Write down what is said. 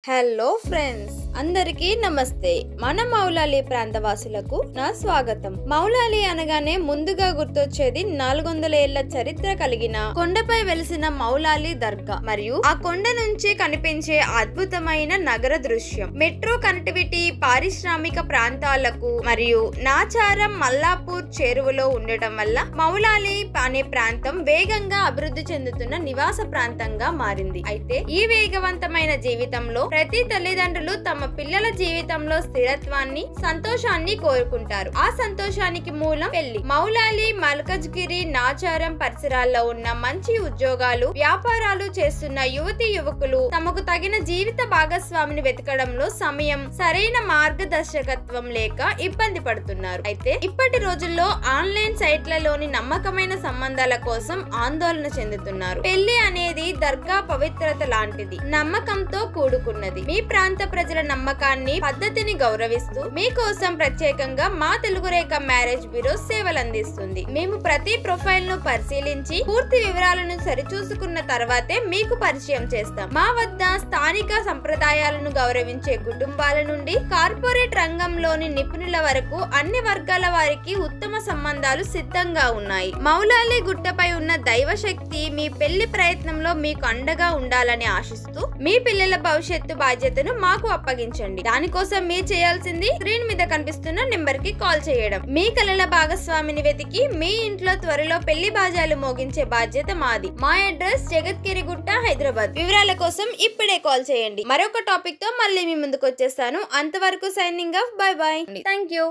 Hello friends, అందరికీ నమస్తే. మన మౌలాలి ప్రాంతవాసులకు నా స్వాగతం. మౌలాలి అనగానే ముందుగా గుర్తొచ్చేది 400 ఏళ్ల చరిత్ర కలిగిన కొండపై వెలిసిన మౌలాలి దర్గా మరియు ఆ కొండ నుంచి కనిపించే అద్భుతమైన నగర దృశ్యం. మెట్రో కనెక్టివిటీ, పారిశ్రామిక ప్రాంతాలకు మరియు నాచారం, మల్లాపూర్ చేరువలో ఉండటం వల్ల మౌలాలి అనే ప్రాంతం వేగంగా అభివృద్ధి చెందుతున్న నివాస ప్రాంతంగా మారింది. అయితే ఈ వేగవంతమైన జీవితంలో ప్రతి తల్లిదండ్రులు తమ పిల్లల జీవితంలో స్థిరత్వాన్ని, సంతోషాన్ని కోరుకుంటారు. ఆ సంతోషానికి మూలం పెళ్లి. మౌలాలి, మల్కజ్గిరి, నాచారం పరిసరాల్లో ఉన్న మంచి ఉద్యోగాలు, వ్యాపారాలు చేస్తున్న యువతి యువకులు తమకు తగిన జీవిత భాగస్వామిని వెతకడంలో సమయం, సరైన మార్గదర్శకత్వం లేక ఇబ్బంది పడుతున్నారు. అయితే ఇప్పటి రోజుల్లో ఆన్లైన్ సైట్లలోని నమ్మకమైన సంబంధాల కోసం ఆందోళన చెందుతున్నారు. పెళ్లి అనేది దర్గా పవిత్రత లాంటిది, నమ్మకంతో కూడుకున్నది. మీ ప్రాంత ప్రజల నమ్మకాన్ని, పద్ధతిని గౌరవిస్తూ మీకోసం ప్రత్యేకంగా మా తెలుగు రేఖ మ్యారేజ్ బ్యూరో సేవలు అందిస్తుంది. మేము ప్రతి ప్రొఫైల్ ను పరిశీలించి పూర్తి వివరాలను సరిచూసుకున్న తర్వాతే మీకు పరిచయం చేస్తాం. మా వద్ద స్థానిక సంప్రదాయాలను గౌరవించే కుటుంబాల నుండి కార్పొరేట్ రంగంలోని నిపుణుల వరకు అన్ని వర్గాల వారికి ఉత్తమ సంబంధాలు సిద్ధంగా ఉన్నాయి. మౌలాలి గుట్టపై ఉన్న దైవశక్తి మీ పెళ్లి ప్రయత్నంలో మీకు అండగా ఉండాలని ఆశిస్తూ మీ పిల్లల భవిష్యత్తు బాధ్యతను మాకు అప్పగించండి. దానికోసం మీరు చేయాల్సింది స్క్రీన్ మీద కనిపిస్తున్న నెంబర్ కి కాల్ చేయడం. మీ కలల భాగస్వామిని వెతికి మీ ఇంట్లో త్వరలో పెళ్లి బాజాలు మోగించే బాధ్యత మాది. మా అడ్రస్ జగత్గిరిగుట్ట, హైదరాబాద్. వివరాల కోసం ఇప్పుడే కాల్ చేయండి. మరొక టాపిక్ తో మళ్ళీ మీ ముందుకు వచ్చేస్తాను. అంతవరకు signing off. By by. Thank you.